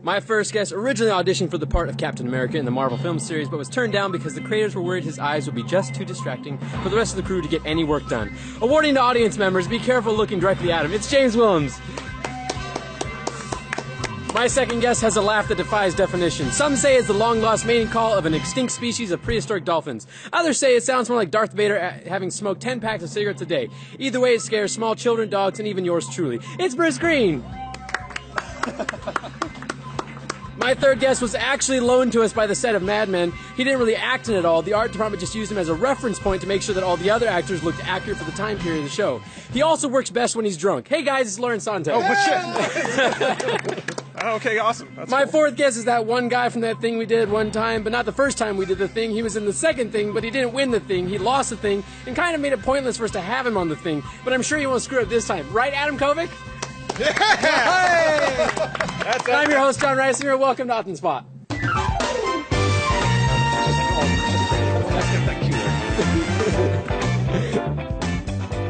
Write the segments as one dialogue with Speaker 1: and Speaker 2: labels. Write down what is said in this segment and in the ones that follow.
Speaker 1: My first guest originally auditioned for the part of Captain America in the Marvel film series, but was turned down because the creators were worried his eyes would be just too distracting for the rest of the crew to get any work done. A warning to audience members, be careful looking directly at him. It's James Willems. My second guest has a laugh that defies definition. Some say it's the long-lost mating call of an extinct species of prehistoric dolphins. Others say it sounds more like Darth Vader having smoked 10 packs of cigarettes a day. Either way, it scares small children, dogs, and even yours truly. It's Bruce Green! My third guest was actually loaned to us by the set of Mad Men. He didn't really act in it all. The art department just used him as a reference point to make sure that all the other actors looked accurate for the time period of the show. He also works best when he's drunk. Hey guys, it's Lauren Santo.
Speaker 2: Oh, but shit. Okay, awesome. That's
Speaker 1: My
Speaker 2: cool.
Speaker 1: fourth guest is that one guy from that thing we did one time, but not the first time we did the thing. He was in the second thing, but he didn't win the thing. He lost the thing, and kind of made it pointless for us to have him on the thing. But I'm sure he won't screw it this time. Right, Adam Kovic?
Speaker 2: Yeah! Hey!
Speaker 1: I'm your host, John Reisinger. Welcome to Otten Spot.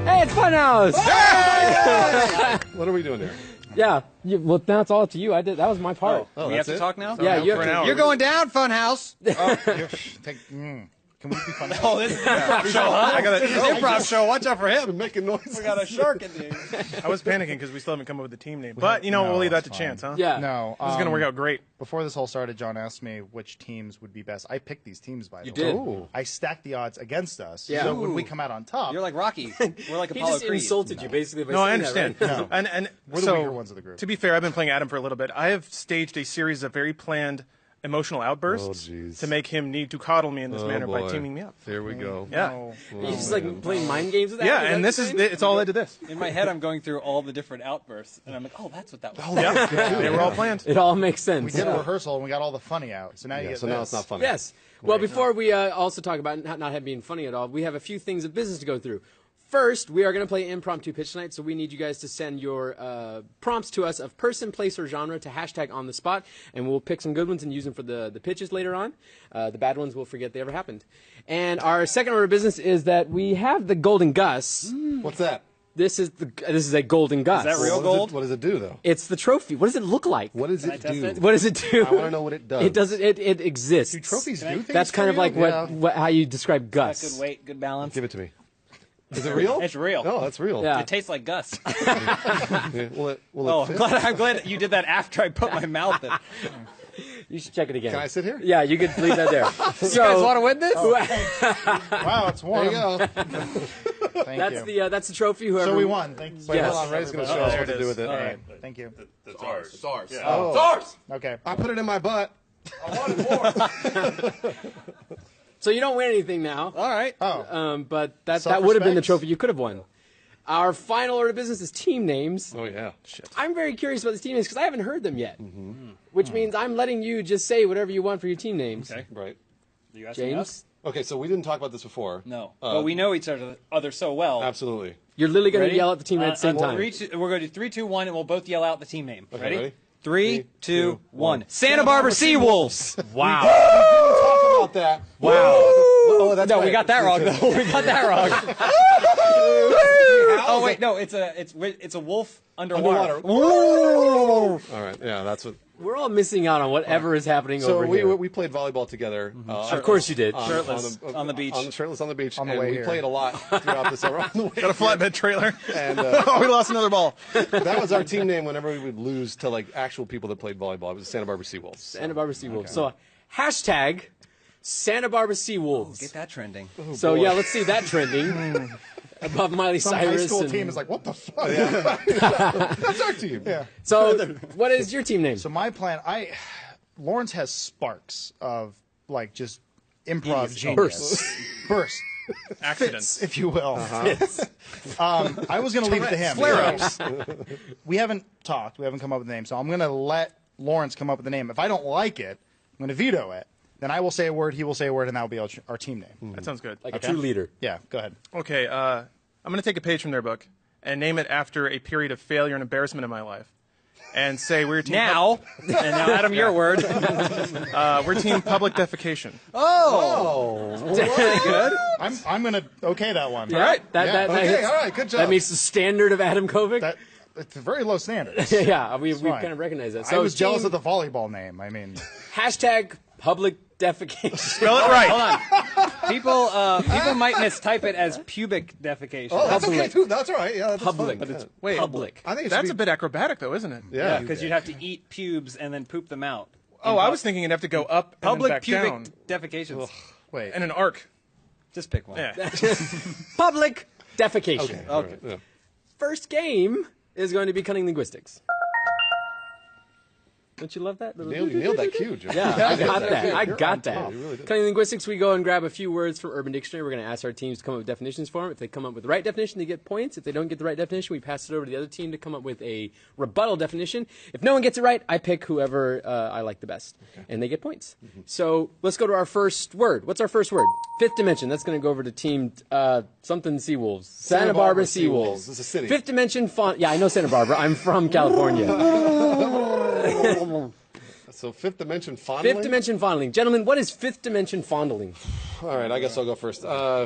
Speaker 1: Hey, it's Funhaus!
Speaker 2: Hey!
Speaker 3: What are we doing here?
Speaker 1: Yeah, well, now it's all up to you. That was my part.
Speaker 3: Oh,
Speaker 4: we have to talk now?
Speaker 1: Yeah, you have
Speaker 2: for an
Speaker 1: to.
Speaker 2: hour.
Speaker 4: You're going down, Funhaus.
Speaker 5: Can we be fun?
Speaker 4: Oh, this is an improv show, huh?
Speaker 2: This is
Speaker 4: an improv show. Watch out for him.
Speaker 3: Been making noises.
Speaker 4: We got a shark in there.
Speaker 2: I was panicking because we still haven't come up with a team name. But, you know, we'll leave that to
Speaker 5: it's
Speaker 2: chance, huh?
Speaker 1: Yeah.
Speaker 5: No.
Speaker 2: This is going to work out great.
Speaker 5: Before this whole started, John asked me which teams would be best. I picked these teams, by the way.
Speaker 1: did?
Speaker 3: Ooh.
Speaker 5: I stacked the odds against us.
Speaker 1: Yeah.
Speaker 5: So when we come out on top,
Speaker 4: You're like Rocky. We're like
Speaker 1: He
Speaker 4: Apollo
Speaker 1: just
Speaker 4: Creed.
Speaker 1: insulted you, basically, by
Speaker 2: No, I
Speaker 1: saying
Speaker 2: understand.
Speaker 1: that, right?
Speaker 5: No.
Speaker 2: And
Speaker 5: we're the
Speaker 2: so,
Speaker 5: weaker ones of the group.
Speaker 2: to be fair, I've been playing Adam for a little bit. I have staged a series of very planned emotional outbursts
Speaker 3: jeez.
Speaker 2: to make him need to coddle me in this manner by
Speaker 3: boy.
Speaker 2: teaming me up.
Speaker 3: Here we go.
Speaker 2: Yeah.
Speaker 5: No.
Speaker 1: You just like playing mind games with that?
Speaker 2: Yeah,
Speaker 1: Is that
Speaker 2: and
Speaker 1: what
Speaker 2: this
Speaker 1: you're
Speaker 2: is
Speaker 1: saying?
Speaker 2: it's all led to this.
Speaker 4: In my head, I'm going through all the different outbursts, and I'm like, oh, that's what that was.
Speaker 2: Yeah, they were all planned.
Speaker 1: It all makes sense.
Speaker 5: we did a rehearsal and we got all the funny out. So now you
Speaker 3: Yeah,
Speaker 5: get
Speaker 3: so
Speaker 5: this.
Speaker 3: now it's not funny.
Speaker 1: Yes. Well, before we also talk about not being funny at all, we have a few things of business to go through. First, we are going to play impromptu pitch tonight, so we need you guys to send your prompts to us of person, place, or genre to hashtag on the spot, and we'll pick some good ones and use them for the pitches later on. The bad ones we'll forget they ever happened. And our second order of business is that we have the Golden Gus.
Speaker 3: What's that?
Speaker 1: This is a Golden Gus.
Speaker 4: Is that real gold?
Speaker 3: What does it do, though?
Speaker 1: It's the trophy. What does it look like?
Speaker 3: What does
Speaker 4: I
Speaker 3: it
Speaker 4: test
Speaker 3: do?
Speaker 4: it?
Speaker 1: What does it do?
Speaker 3: I want to know what it does.
Speaker 1: It doesn't. It exists.
Speaker 5: Do trophies do things
Speaker 1: That's kind
Speaker 5: for
Speaker 1: of
Speaker 5: you?
Speaker 1: like
Speaker 3: Yeah.
Speaker 1: how you describe Gus.
Speaker 4: Good weight, good balance.
Speaker 3: Give it to me. Is it real?
Speaker 4: It's real.
Speaker 3: No, that's real.
Speaker 1: Yeah.
Speaker 4: It tastes like Gus.
Speaker 3: Yeah, will it
Speaker 4: Oh,
Speaker 3: fit?
Speaker 4: I'm glad that you did that after I put my mouth in.
Speaker 1: You should check it again.
Speaker 3: Can I sit here?
Speaker 1: Yeah, you could leave that there.
Speaker 4: You guys want to win this?
Speaker 5: Wow, it's
Speaker 3: There
Speaker 5: warm.
Speaker 3: you go.
Speaker 5: Thank you.
Speaker 1: That's the trophy. Whoever.
Speaker 5: So we won. Thanks.
Speaker 3: Wait,
Speaker 1: Yes.
Speaker 3: hold on. Ray's going to show
Speaker 2: Oh,
Speaker 3: us
Speaker 2: there
Speaker 3: what
Speaker 2: it
Speaker 3: to do
Speaker 2: is.
Speaker 3: with it.
Speaker 5: All right. Thank you.
Speaker 3: It's ours. It's ours.
Speaker 5: Oh.
Speaker 3: It's ours.
Speaker 5: Okay.
Speaker 3: I put it in my butt.
Speaker 1: So you don't win anything now.
Speaker 4: All right.
Speaker 5: Oh.
Speaker 1: But that would have been the
Speaker 5: Self-respect.
Speaker 1: trophy you could have won. Our final order of business is team names.
Speaker 3: Oh, yeah. Shit.
Speaker 1: I'm very curious about these team names because I haven't heard them yet. Which means I'm letting you just say whatever you want for your team names.
Speaker 4: Okay.
Speaker 3: Right.
Speaker 4: Are you asking us?
Speaker 1: James,
Speaker 3: Okay, so we didn't talk about this before.
Speaker 4: No. But we know each other so well.
Speaker 3: Absolutely.
Speaker 1: you're literally going to
Speaker 4: Ready?
Speaker 1: yell at the team name at the same time.
Speaker 4: We're going to do 3, 2, 1, and we'll both yell out the team name.
Speaker 3: Okay,
Speaker 4: Ready?
Speaker 3: ready?
Speaker 4: 3, 2, 1. Santa Barbara Seawolves.
Speaker 1: Wow.
Speaker 3: Talk about that.
Speaker 1: Wow.
Speaker 3: Oh, that's
Speaker 4: No,
Speaker 3: right.
Speaker 4: we got that wrong though. We got that wrong. Oh wait, no, it's a wolf underwater.
Speaker 3: All right. Yeah, that's what.
Speaker 1: We're all missing out on whatever is happening
Speaker 3: So
Speaker 1: over here.
Speaker 3: we played volleyball together.
Speaker 1: Of course you did.
Speaker 4: Shirtless on the beach.
Speaker 3: Shirtless on the beach.
Speaker 5: On the
Speaker 3: and
Speaker 5: way
Speaker 3: we
Speaker 5: here.
Speaker 3: played a lot throughout the summer. On the way
Speaker 2: Got a flatbed trailer.
Speaker 3: And
Speaker 2: Oh, we lost another ball.
Speaker 3: that was our team name whenever we would lose to like actual people that played volleyball. It was the Santa Barbara Seawolves.
Speaker 1: Santa Barbara Seawolves. So hashtag Santa Barbara Seawolves.
Speaker 4: Get that trending.
Speaker 1: So yeah, let's see that trending above Miley
Speaker 5: Some high
Speaker 1: Cyrus.
Speaker 5: school
Speaker 1: and-
Speaker 5: team is like, what the fuck?
Speaker 3: That's our team.
Speaker 5: Yeah.
Speaker 1: So what is your team name?
Speaker 5: So my plan, Lawrence has sparks of like just improv genius. Burst.
Speaker 2: Accidents.
Speaker 5: If you will. I was going to leave it to him.
Speaker 2: Flare-ups.
Speaker 5: We haven't talked. We haven't come up with a name. So I'm going to let Lawrence come up with a name. If I don't like it, I'm going to veto it. Then I will say a word, he will say a word, and that will be our team name.
Speaker 2: That sounds good.
Speaker 1: Like a true leader.
Speaker 5: Yeah, go ahead.
Speaker 2: Okay, I'm going to take a page from their book and name it after a period of failure and embarrassment in my life. And say we're team
Speaker 4: Now, and now Adam, your word.
Speaker 2: we're team public defecation.
Speaker 1: Good.
Speaker 5: I'm going to okay that one.
Speaker 1: All right. That
Speaker 3: Okay,
Speaker 1: hits-
Speaker 3: all right, good job.
Speaker 1: That meets the standard of Adam Kovic.
Speaker 5: That It's very low standards.
Speaker 1: Yeah, we
Speaker 5: fine.
Speaker 1: kind of recognize that.
Speaker 5: I
Speaker 1: So
Speaker 5: was jealous
Speaker 1: team-
Speaker 5: of the volleyball name. I mean,
Speaker 1: hashtag public defecation.
Speaker 2: Spell it right.
Speaker 4: Hold on. People might mistype it as pubic defecation.
Speaker 3: Oh, that's
Speaker 1: Public.
Speaker 3: okay too. That's all right. Yeah, that's
Speaker 1: Public.
Speaker 3: fine.
Speaker 1: But it's
Speaker 2: Wait,
Speaker 1: public.
Speaker 3: I think it should
Speaker 2: That's
Speaker 3: be,
Speaker 2: a bit acrobatic, though, isn't it?
Speaker 3: Yeah.
Speaker 4: Because you'd have to eat pubes and then poop them out.
Speaker 2: Oh, I was thinking you'd have to go up and then
Speaker 4: Public
Speaker 2: back
Speaker 4: pubic
Speaker 2: down.
Speaker 4: defecations.
Speaker 5: wait.
Speaker 2: And an arc.
Speaker 4: Just pick one.
Speaker 2: Yeah.
Speaker 1: Public defecation.
Speaker 3: Okay. all right, yeah.
Speaker 1: First game is going to be cunning linguistics. Don't you love that?
Speaker 3: You nailed that cue, Joe.
Speaker 1: Yeah, I got that. I
Speaker 3: You're
Speaker 1: got
Speaker 3: on
Speaker 1: that.
Speaker 3: top. You really did.
Speaker 1: Cunning linguistics, we go and grab a few words from Urban Dictionary. We're going to ask our teams to come up with definitions for them. If they come up with the right definition, they get points. If they don't get the right definition, we pass it over to the other team to come up with a rebuttal definition. If no one gets it right, I pick whoever I like the best, and they get points. So let's go to our first word. What's our first word? Fifth dimension. That's going to go over to team something Seawolves. Santa Barbara Seawolves.
Speaker 3: It's a city.
Speaker 1: Fifth dimension font. Yeah, I know Santa Barbara. I'm from California.
Speaker 3: So fifth dimension fondling?
Speaker 1: Fifth dimension fondling. Gentlemen, what is fifth dimension fondling?
Speaker 3: All right, I guess I'll go first.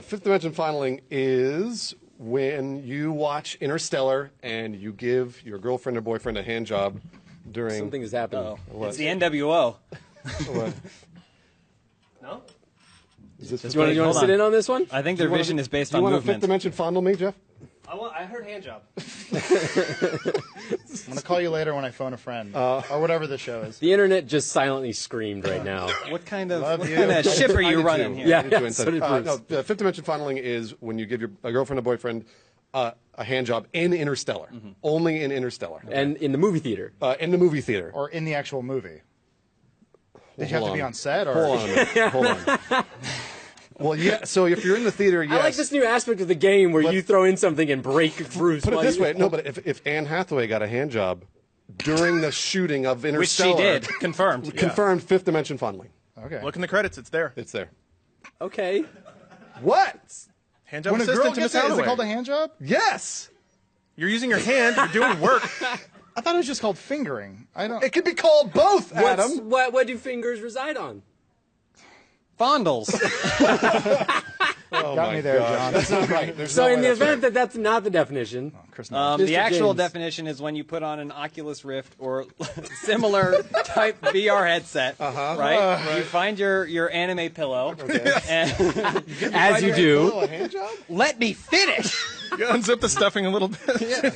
Speaker 3: Fifth dimension fondling is when you watch Interstellar and you give your girlfriend or boyfriend a hand job during...
Speaker 1: Something is happening.
Speaker 4: It's the NWO.
Speaker 3: What?
Speaker 2: No?
Speaker 3: Is this
Speaker 1: You want to
Speaker 4: Hold
Speaker 1: sit
Speaker 4: on.
Speaker 1: in on this one?
Speaker 4: I think their vision is based
Speaker 3: Do you
Speaker 4: on
Speaker 3: want a fifth
Speaker 4: movement.
Speaker 3: dimension fondle me, Jeff?
Speaker 2: I heard hand job.
Speaker 5: I'm gonna call you later when I phone a friend or whatever the show is.
Speaker 1: The internet just silently screamed right now.
Speaker 4: What kind of
Speaker 5: Love you.
Speaker 4: ship are you
Speaker 3: I do
Speaker 4: running
Speaker 3: too.
Speaker 4: here?
Speaker 1: Yeah.
Speaker 3: I do too,
Speaker 1: so did
Speaker 3: inside.
Speaker 1: Bruce.
Speaker 3: No, fifth dimension fondling is when you give your a girlfriend or boyfriend a hand job in Interstellar. Only in Interstellar.
Speaker 1: And in the movie theater.
Speaker 3: In the movie theater.
Speaker 5: Or in the actual movie. Did you have
Speaker 3: Hold
Speaker 5: to be
Speaker 3: on.
Speaker 5: on set? Or
Speaker 3: Hold on a minute. Hold on. Well, yeah. So if you're in the theater, yes.
Speaker 1: I like this new aspect of the game where you throw in something and break Bruce.
Speaker 3: Put it
Speaker 1: while
Speaker 3: this
Speaker 1: you-
Speaker 3: way. No, but if Anne Hathaway got a hand job during the shooting of
Speaker 4: Which
Speaker 3: Interstellar,
Speaker 4: she did. Confirmed.
Speaker 3: confirmed fifth dimension fondling.
Speaker 5: okay.
Speaker 2: Look in the credits. It's there.
Speaker 3: It's there.
Speaker 1: Okay.
Speaker 3: What?
Speaker 2: Hand job
Speaker 5: When a
Speaker 2: assistant
Speaker 5: girl
Speaker 2: to
Speaker 5: gets
Speaker 2: Miss
Speaker 5: it, is it
Speaker 2: Hathaway.
Speaker 5: called a hand job?
Speaker 3: Yes.
Speaker 2: You're using your hand. You're doing work.
Speaker 5: I thought it was just called fingering. I don't.
Speaker 3: It could be called both, Adam.
Speaker 1: What do fingers reside on?
Speaker 4: Fondles.
Speaker 3: Oh
Speaker 5: Got
Speaker 3: my
Speaker 5: me there,
Speaker 3: God.
Speaker 5: John.
Speaker 3: That's not right. There's
Speaker 1: So
Speaker 3: no
Speaker 1: in
Speaker 3: way
Speaker 1: the
Speaker 3: that's
Speaker 1: event that that's not the definition,
Speaker 5: Chris knows.
Speaker 1: Mr.
Speaker 4: The actual
Speaker 1: James.
Speaker 4: definition is when you put on an Oculus Rift or similar type VR headset, right? You find your anime pillow, and
Speaker 1: as you do,
Speaker 3: a hand job?
Speaker 4: let me finish.
Speaker 2: You unzip the stuffing a little bit.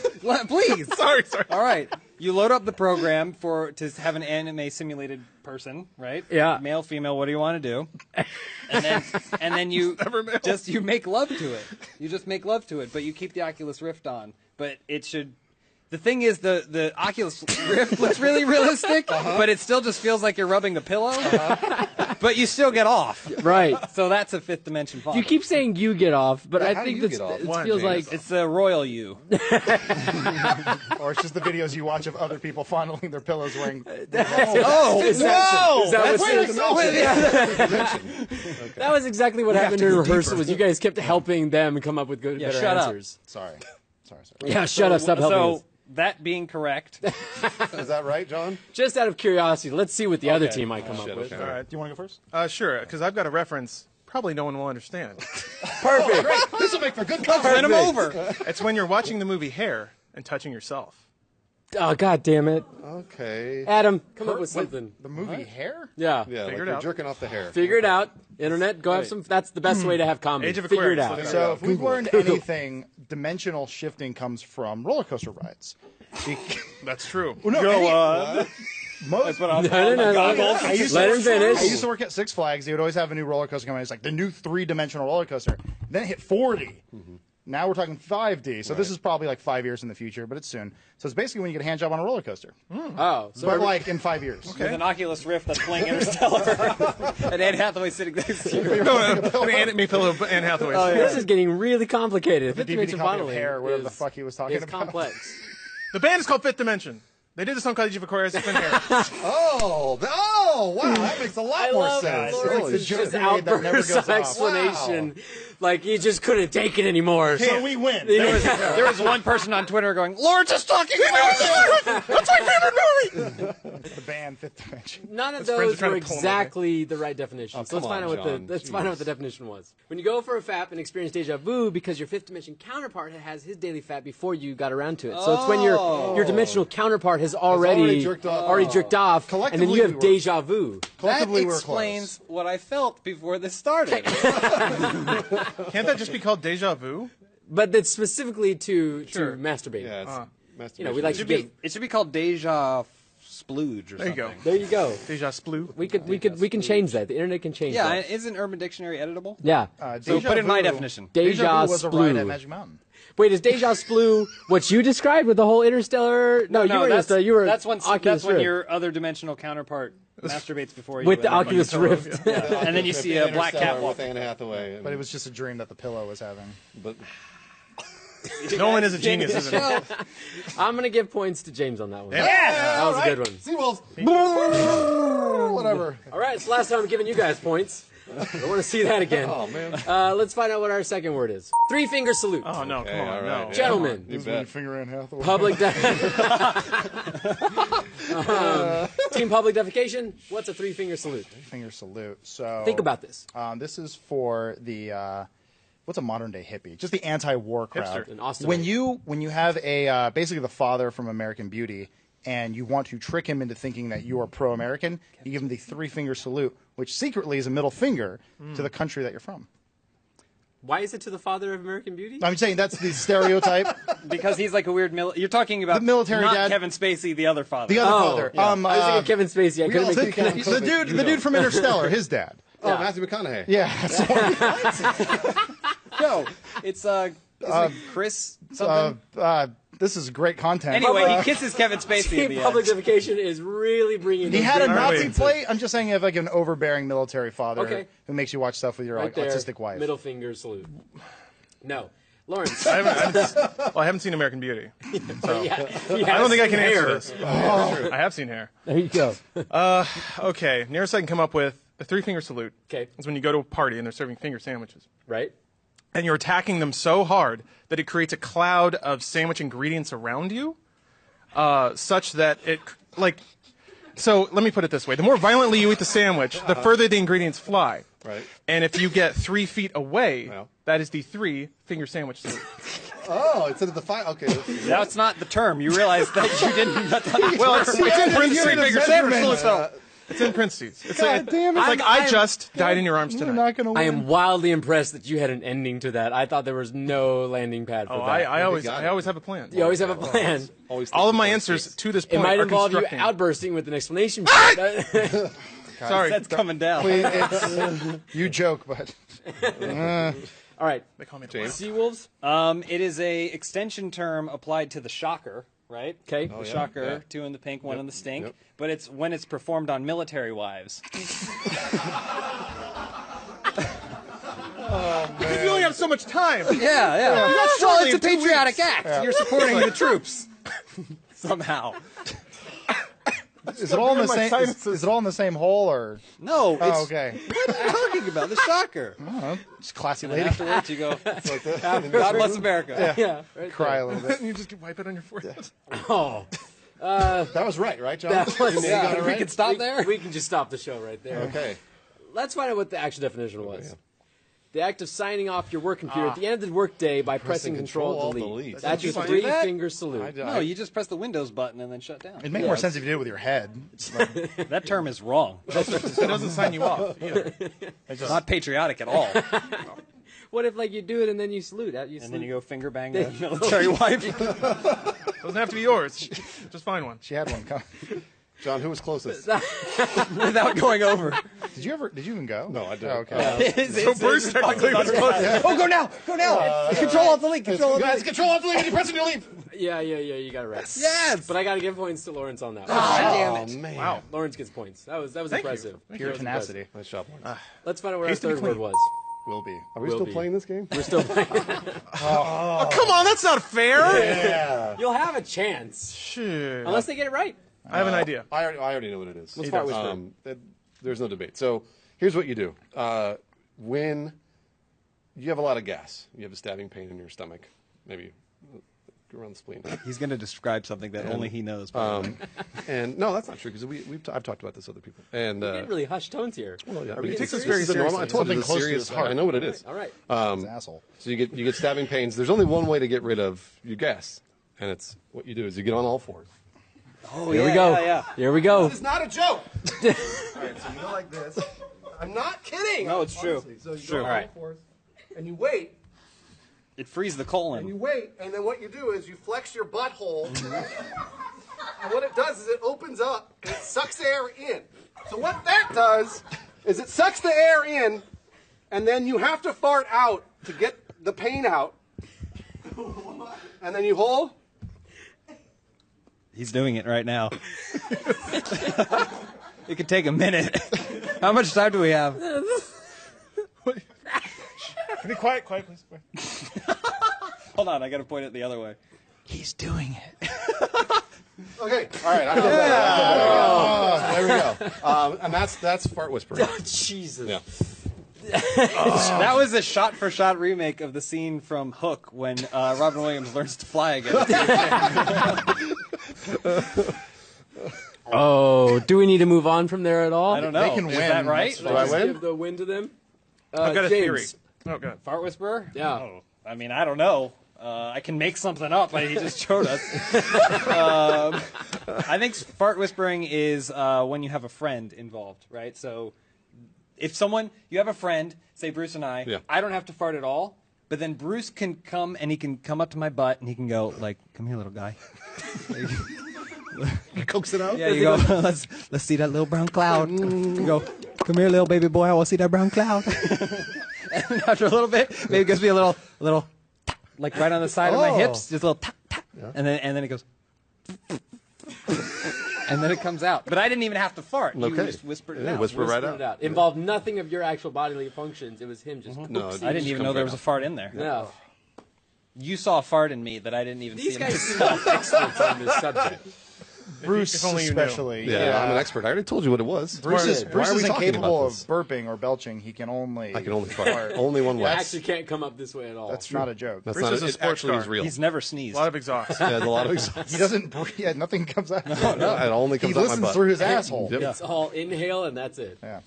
Speaker 4: Please.
Speaker 2: Sorry.
Speaker 4: All right. You load up the program to have an anime simulated person, right?
Speaker 1: Yeah.
Speaker 4: Male, female, what do you want to do? And then you you make love to it. You just make love to it, but you keep the Oculus Rift on. But it should. The thing is, the Oculus Rift looks really realistic, but it still just feels like you're rubbing a pillow. But you still get off.
Speaker 1: right?
Speaker 4: So that's a fifth dimension fog.
Speaker 1: You keep saying you get off, but I
Speaker 3: how do
Speaker 1: think
Speaker 3: you
Speaker 1: that's,
Speaker 3: get off?
Speaker 1: it
Speaker 2: One,
Speaker 1: feels
Speaker 2: James.
Speaker 1: like
Speaker 4: It's the royal you.
Speaker 5: Or it's just the videos you watch of other people fondling their pillows wearing.
Speaker 4: Oh,
Speaker 1: Is that
Speaker 3: Dimension.
Speaker 1: that was exactly what happened
Speaker 5: to
Speaker 1: in
Speaker 5: go
Speaker 1: rehearsal.
Speaker 5: deeper.
Speaker 1: Was you guys kept helping them come up with good, better
Speaker 4: shut up.
Speaker 1: answers.
Speaker 5: Sorry.
Speaker 1: Yeah, shut up. Stop helping us.
Speaker 4: So that being correct,
Speaker 3: Is that right, John?
Speaker 1: Just out of curiosity, let's see what the other team might come up
Speaker 3: shit,
Speaker 1: with.
Speaker 3: okay.
Speaker 2: All right.
Speaker 5: Do you want to go first?
Speaker 2: Sure, because I've got a reference probably no one will understand.
Speaker 1: Perfect.
Speaker 3: This will make for good
Speaker 4: send
Speaker 3: content.
Speaker 4: him over.
Speaker 2: It's when you're watching the movie Hair and touching yourself.
Speaker 1: Oh, God damn it.
Speaker 3: Okay.
Speaker 1: Adam, come up with something.
Speaker 5: The movie Hair?
Speaker 1: Yeah.
Speaker 3: Yeah, like
Speaker 2: Figure it
Speaker 3: you're
Speaker 2: out.
Speaker 3: jerking off the hair.
Speaker 1: Figure it out. Internet, go have some. That's the best way to have comedy.
Speaker 2: Age of
Speaker 1: Figure it
Speaker 2: Aquarius,
Speaker 1: out.
Speaker 2: look it
Speaker 5: So
Speaker 2: up.
Speaker 5: if we've learned anything, dimensional shifting comes from roller coaster rides.
Speaker 2: That's true.
Speaker 5: Most,
Speaker 1: No.
Speaker 5: I used
Speaker 1: Let
Speaker 5: to
Speaker 1: him finish.
Speaker 5: I used to work at Six Flags. They would always have a new roller coaster coming. It's like the new 3-dimensional roller coaster. Then it hit 4D. Now we're talking 5D. So this is probably like 5 years in the future, but it's soon. So it's basically when you get a hand job on a roller coaster,
Speaker 1: Oh, so
Speaker 5: but like in 5 years.
Speaker 4: With an Oculus Rift that's playing Interstellar, and Anne Hathaway sitting next to you.
Speaker 2: An anime pillow of Anne Hathaway.
Speaker 1: this is getting really complicated.
Speaker 5: The
Speaker 1: Fifth
Speaker 5: DVD
Speaker 1: dimension
Speaker 5: copy of
Speaker 1: modeling
Speaker 5: Hair, whatever the
Speaker 1: is-
Speaker 5: fuck he was talking
Speaker 1: is
Speaker 5: about.
Speaker 1: complex.
Speaker 2: The band is called Fifth Dimension. They did a song called Age of Aquarius. It's been Hair.
Speaker 3: Oh, Oh, wow, that makes a lot
Speaker 1: I
Speaker 3: more
Speaker 1: love
Speaker 3: sense.
Speaker 5: Lawrence
Speaker 3: Holy
Speaker 5: is
Speaker 3: shit.
Speaker 1: just
Speaker 5: Period that never
Speaker 1: outbursts
Speaker 5: goes
Speaker 1: of
Speaker 5: off.
Speaker 1: explanation. Like, he just couldn't take it anymore.
Speaker 5: So we win.
Speaker 4: There was one person on Twitter going, Lawrence is talking about That's my favorite movie!
Speaker 5: It's the band Fifth Dimension.
Speaker 1: None of
Speaker 2: His friends are
Speaker 1: those
Speaker 2: trying
Speaker 1: were
Speaker 2: to pull him
Speaker 1: exactly the right definition. So let's
Speaker 3: come
Speaker 1: find
Speaker 3: on,
Speaker 1: out
Speaker 3: John.
Speaker 1: let's find out what the definition was. When you go for a FAP and experience deja vu because your fifth dimension counterpart has his daily FAP before you got around to it. So it's when your dimensional counterpart has already
Speaker 3: jerked off.
Speaker 1: and then you have
Speaker 3: Collectively, we were-
Speaker 1: deja vu.
Speaker 4: That
Speaker 3: Collectively, we're
Speaker 4: explains
Speaker 3: close.
Speaker 4: what I felt before this started.
Speaker 2: Can't that just be called deja vu?
Speaker 1: But that's specifically to
Speaker 2: Sure.
Speaker 1: masturbate.
Speaker 3: Yeah, it's masturbation.
Speaker 1: We like to get.
Speaker 4: It should be called Deja Splooge or
Speaker 2: There you
Speaker 4: something.
Speaker 2: go.
Speaker 1: There you go.
Speaker 2: Deja splu.
Speaker 1: We can change that. The internet can change
Speaker 4: Yeah,
Speaker 1: that.
Speaker 4: isn't Urban Dictionary editable?
Speaker 1: Yeah.
Speaker 4: So
Speaker 5: Deja
Speaker 4: put in my
Speaker 5: vu-
Speaker 4: definition.
Speaker 1: Deja
Speaker 5: vu was a ride at
Speaker 1: splu.
Speaker 5: Magic Mountain.
Speaker 1: Wait, is deja splu what you described with the whole interstellar? No, you were
Speaker 4: that's,
Speaker 1: you were
Speaker 4: that's when
Speaker 1: Oculus
Speaker 4: when
Speaker 1: Rift.
Speaker 4: your other dimensional counterpart masturbates before you.
Speaker 1: with the
Speaker 4: and then
Speaker 1: Oculus
Speaker 4: you-
Speaker 1: Rift.
Speaker 4: And then you see a black cat
Speaker 3: Interstellar
Speaker 4: walk.
Speaker 3: with Anne Hathaway.
Speaker 5: But it was just a dream that the pillow was having.
Speaker 3: But
Speaker 2: Nolan is a genius, isn't he?
Speaker 1: I'm gonna give points to James on that one.
Speaker 2: Yeah.
Speaker 1: That was a good one.
Speaker 3: Seawolves. Whatever.
Speaker 1: All right, it's the last time I'm giving you guys points. I want to see that again.
Speaker 3: Oh, man.
Speaker 1: Let's find out what our second word is. Three finger salute.
Speaker 2: Oh no,
Speaker 3: Okay,
Speaker 2: come on,
Speaker 3: all right,
Speaker 2: no.
Speaker 3: yeah.
Speaker 1: Gentlemen,
Speaker 3: You bet.
Speaker 5: Finger Anne Hathaway.
Speaker 1: public team public defecation. What's a three finger salute?
Speaker 5: Finger salute. So
Speaker 1: Think about this.
Speaker 5: this is for the what's a modern day hippie? Just the anti-war crowd.
Speaker 2: Hipster.
Speaker 1: An Austin.
Speaker 5: When you have a basically the father from American Beauty, and you want to trick him into thinking that you are pro-American, you give him the three-finger salute, which secretly is a middle finger to the country that you're from.
Speaker 1: Why is it to the father of American Beauty?
Speaker 5: I'm saying that's the stereotype.
Speaker 4: Because he's like a weird you're talking about
Speaker 5: The military
Speaker 4: not
Speaker 5: dad.
Speaker 4: Kevin Spacey, the other father.
Speaker 5: The other
Speaker 1: Oh,
Speaker 5: father.
Speaker 1: yeah. I was thinking Kevin Spacey. I
Speaker 3: We
Speaker 1: couldn't
Speaker 3: all
Speaker 1: make the
Speaker 3: take Kevin
Speaker 1: connection.
Speaker 5: the dude from Interstellar, his dad.
Speaker 3: Oh, Matthew McConaughey.
Speaker 5: Yeah. So,
Speaker 4: No, it's isn't it Chris something?
Speaker 5: this is great content.
Speaker 4: Anyway, he kisses Kevin Spacey at
Speaker 1: Team
Speaker 4: the
Speaker 1: public
Speaker 4: end.
Speaker 1: defecation is really bringing.
Speaker 5: he
Speaker 1: those
Speaker 5: had a
Speaker 1: big
Speaker 5: Nazi
Speaker 1: references.
Speaker 5: plate. I'm just saying you have like an overbearing military father
Speaker 1: Okay.
Speaker 5: who makes you watch stuff with your
Speaker 1: Right
Speaker 5: like,
Speaker 1: there,
Speaker 5: autistic wife.
Speaker 1: middle finger salute. No, Lawrence.
Speaker 2: I haven't seen American Beauty. So
Speaker 1: Yeah,
Speaker 2: I don't think I can answer
Speaker 1: hair.
Speaker 2: this. I have seen hair.
Speaker 1: There you go.
Speaker 2: Okay, nearest I can come up with a three-finger salute
Speaker 1: Okay.
Speaker 2: is when you go to a party and they're serving finger sandwiches.
Speaker 1: Right.
Speaker 2: And you're attacking them so hard that it creates a cloud of sandwich ingredients around you, such that so let me put it this way. The more violently you eat the sandwich, the further the ingredients fly.
Speaker 3: Right.
Speaker 2: And if you get 3 feet away,
Speaker 3: Yeah.
Speaker 2: that is the three-finger sandwich salute.
Speaker 3: Oh, instead of the five. Okay.
Speaker 4: That's not the term. You realize that you didn't.
Speaker 2: Well, it's in parentheses.
Speaker 4: Three-finger sandwich salute, though.
Speaker 2: It's in parentheses. It's
Speaker 5: God damn it.
Speaker 2: It's like,
Speaker 1: I'm-
Speaker 2: I just died in your arms
Speaker 5: You're
Speaker 2: tonight.
Speaker 5: not going to win.
Speaker 1: I am wildly impressed that you had an ending to that. I thought there was no landing pad for
Speaker 2: Oh,
Speaker 1: that.
Speaker 2: I always
Speaker 3: got it.
Speaker 2: have a plan.
Speaker 1: You always have a plan.
Speaker 3: Always
Speaker 2: All of my
Speaker 3: thinking
Speaker 2: answers to this
Speaker 1: It
Speaker 2: point
Speaker 1: might
Speaker 2: are
Speaker 1: involve you
Speaker 2: constructing.
Speaker 1: outbursting with an exclamation
Speaker 2: Ah!
Speaker 1: point.
Speaker 2: Sorry.
Speaker 4: That's coming down.
Speaker 5: You joke, but
Speaker 1: All right,
Speaker 2: They call me
Speaker 3: James.
Speaker 1: Seawolves.
Speaker 4: It is a extension term applied to the shocker, right?
Speaker 1: Okay.
Speaker 4: The
Speaker 3: yeah,
Speaker 4: shocker,
Speaker 3: yeah.
Speaker 4: two in the pink, one in the stink.
Speaker 3: Yep.
Speaker 4: But it's when it's performed on military wives.
Speaker 2: You only have so much time.
Speaker 4: Yeah, yeah.
Speaker 2: got
Speaker 4: Well,
Speaker 2: Charlie
Speaker 4: it's a
Speaker 2: in 2
Speaker 4: patriotic act. You're supporting the troops. Somehow.
Speaker 5: is it all in the
Speaker 2: my
Speaker 5: same?
Speaker 2: sinuses.
Speaker 5: Is it all in the same hole or?
Speaker 4: No, it's
Speaker 5: Oh, okay.
Speaker 4: what are you talking about? The shocker.
Speaker 5: Just classy
Speaker 4: And
Speaker 5: lady.
Speaker 4: afterwards you go,
Speaker 3: Like that.
Speaker 4: God bless America.
Speaker 1: Yeah. Right
Speaker 5: Cry a little bit.
Speaker 2: You just wipe it on your forehead.
Speaker 1: Oh,
Speaker 3: That was right, John?
Speaker 1: that was.
Speaker 3: You got it
Speaker 4: We
Speaker 3: right?
Speaker 4: can stop there.
Speaker 1: We can just stop the show right there.
Speaker 3: Okay.
Speaker 1: Let's find out what the actual definition was. The act of signing off your work computer at the end of the workday by pressing Control
Speaker 3: Control,
Speaker 1: Delete.
Speaker 3: Delete.
Speaker 1: That's your
Speaker 2: Did you do that?
Speaker 1: three-finger salute.
Speaker 4: No, you just press the Windows button and then shut down.
Speaker 5: It'd make more sense if you did it with your head.
Speaker 4: That term is wrong.
Speaker 2: It doesn't sign you off either.
Speaker 4: It's not patriotic at all.
Speaker 1: What if you do it and then you salute?
Speaker 4: And then you go finger bang the military wife.
Speaker 2: Doesn't have to be yours. Just find one.
Speaker 5: She had one come.
Speaker 3: John, who was closest?
Speaker 4: Without going over.
Speaker 5: Did you even go?
Speaker 3: No, I didn't.
Speaker 5: Oh, okay.
Speaker 2: So Bruce technically was close.
Speaker 4: Oh, go now! Go now! Control Alt Delete! Control Alt
Speaker 3: Guys,
Speaker 4: Delete!
Speaker 3: Control Alt Delete. You press and you leave.
Speaker 1: Yeah, you got it right.
Speaker 4: Yes!
Speaker 1: But I got to give points to Lawrence on that one.
Speaker 4: damn it.
Speaker 3: man.
Speaker 2: Wow.
Speaker 1: Lawrence gets points. That was
Speaker 2: Thank
Speaker 1: impressive.
Speaker 2: you.
Speaker 5: Pure
Speaker 1: That was
Speaker 5: tenacity.
Speaker 1: impressive.
Speaker 3: Nice job, Lawrence.
Speaker 1: Let's find out what our
Speaker 2: Tasty
Speaker 1: third
Speaker 2: clean.
Speaker 1: word was.
Speaker 5: Will be.
Speaker 3: Are we
Speaker 1: will
Speaker 3: still
Speaker 1: be.
Speaker 3: playing this game?
Speaker 1: We're still playing.
Speaker 2: Oh, come on, that's not fair.
Speaker 3: Yeah.
Speaker 1: You'll have a chance.
Speaker 2: Shit.
Speaker 1: Unless they get it right.
Speaker 2: I have an idea.
Speaker 3: I already know what it is.
Speaker 1: Let's fart whisper.
Speaker 3: There's no debate. So here's what you do. When you have a lot of gas, you have a stabbing pain in your stomach, maybe around the spleen.
Speaker 4: He's going to describe something that only he knows.
Speaker 3: And no, that's not true because I've talked about this with other people. And
Speaker 1: We're getting really hushed tones here.
Speaker 3: well, yeah,
Speaker 1: Are we
Speaker 3: he
Speaker 1: getting
Speaker 3: takes this
Speaker 1: serious?
Speaker 3: very seriously. I told you
Speaker 5: Something
Speaker 3: it's
Speaker 5: close to
Speaker 3: serious.
Speaker 5: his heart.
Speaker 3: I know what it is.
Speaker 1: All right.
Speaker 5: He's an asshole.
Speaker 3: So you get stabbing pains. There's only one way to get rid of your gas, and it's what you do is you get on all fours.
Speaker 4: Oh,
Speaker 1: Here we go. Here we go.
Speaker 3: It's not a joke. All right, so you go like this. I'm not kidding.
Speaker 4: No, it's true.
Speaker 3: Honestly. So you
Speaker 4: True.
Speaker 3: go on
Speaker 4: All right.
Speaker 3: all fours, and you wait.
Speaker 4: It frees the
Speaker 3: And
Speaker 4: colon.
Speaker 3: you wait, and then what you do is you flex your butthole, and what it does is it opens up and it sucks air in. So what that does is it sucks the air in, and then you have to fart out to get the pain out. And then you hold.
Speaker 4: He's doing it right now. It could take a minute. How much time do we have?
Speaker 2: Be quiet, please.
Speaker 4: Hold on, I got to point it the other way. He's doing it.
Speaker 3: Okay, all right. I feel better. There we go. And that's fart whispering.
Speaker 1: Jesus.
Speaker 3: Yeah.
Speaker 4: That was a shot-for-shot remake of the scene from Hook when Robin Williams learns to fly again.
Speaker 1: Oh, do we need to move on from there at all?
Speaker 4: I don't know.
Speaker 5: They can
Speaker 4: Is
Speaker 5: win.
Speaker 4: that right?
Speaker 3: Do I win?
Speaker 1: Give the win to them.
Speaker 2: I've got a
Speaker 1: James.
Speaker 2: theory. Oh, God.
Speaker 4: Fart Whisperer?
Speaker 1: Yeah.
Speaker 4: Oh, I mean, I don't know. I can make something up, like he just showed us. I think fart whispering is when you have a friend involved, right? So if you have a friend, say Bruce and I,
Speaker 3: Yeah.
Speaker 4: I don't have to fart at all, but then Bruce can come and he can come up to my butt and he can go like, "Come here, little guy."
Speaker 3: Coax it out?
Speaker 4: Yeah, you go. Let's see that little brown cloud. You go, "Come here, little baby boy. I want to see that brown cloud." And after a little bit, maybe it gives me a little, tap, like right on the side of my hips, just a little tap, tap, and then it goes, and then it comes out. But I didn't even have to fart. You
Speaker 3: Okay.
Speaker 4: just whispered it
Speaker 3: Yeah,
Speaker 4: out.
Speaker 3: whisper right
Speaker 1: Whispered
Speaker 3: out.
Speaker 1: it Involved nothing of your actual bodily functions. It was him just.
Speaker 3: No,
Speaker 4: I didn't even know there was a fart in there.
Speaker 1: No.
Speaker 4: You saw a fart in me that I didn't even
Speaker 1: These
Speaker 4: see.
Speaker 1: guys seem like experts on this subject.
Speaker 5: Bruce
Speaker 2: if only you knew.
Speaker 5: especially.
Speaker 3: Yeah, I'm an expert. I already told you what it was.
Speaker 5: Bruce is,
Speaker 3: Why
Speaker 5: Bruce
Speaker 3: are we
Speaker 5: is
Speaker 3: talking
Speaker 5: incapable
Speaker 3: about
Speaker 5: of
Speaker 3: this?
Speaker 5: burping or belching. He can only.
Speaker 3: I can only fart. Only one way.
Speaker 1: I actually can't come up this way at all.
Speaker 5: That's not a joke.
Speaker 3: That's
Speaker 2: Bruce
Speaker 3: not
Speaker 2: is a
Speaker 3: it.
Speaker 2: sports
Speaker 3: Actually,
Speaker 2: car.
Speaker 3: is real.
Speaker 4: He's never
Speaker 2: A
Speaker 4: sneezed.
Speaker 2: lot of exhaust.
Speaker 3: Yeah, there's a lot of exhaust.
Speaker 5: He doesn't breathe. Yeah, nothing comes out.
Speaker 3: It only
Speaker 5: He
Speaker 3: comes out my
Speaker 5: listens
Speaker 3: butt.
Speaker 5: through his asshole.
Speaker 3: Yep.
Speaker 1: It's all inhale and that's it.
Speaker 5: Yeah.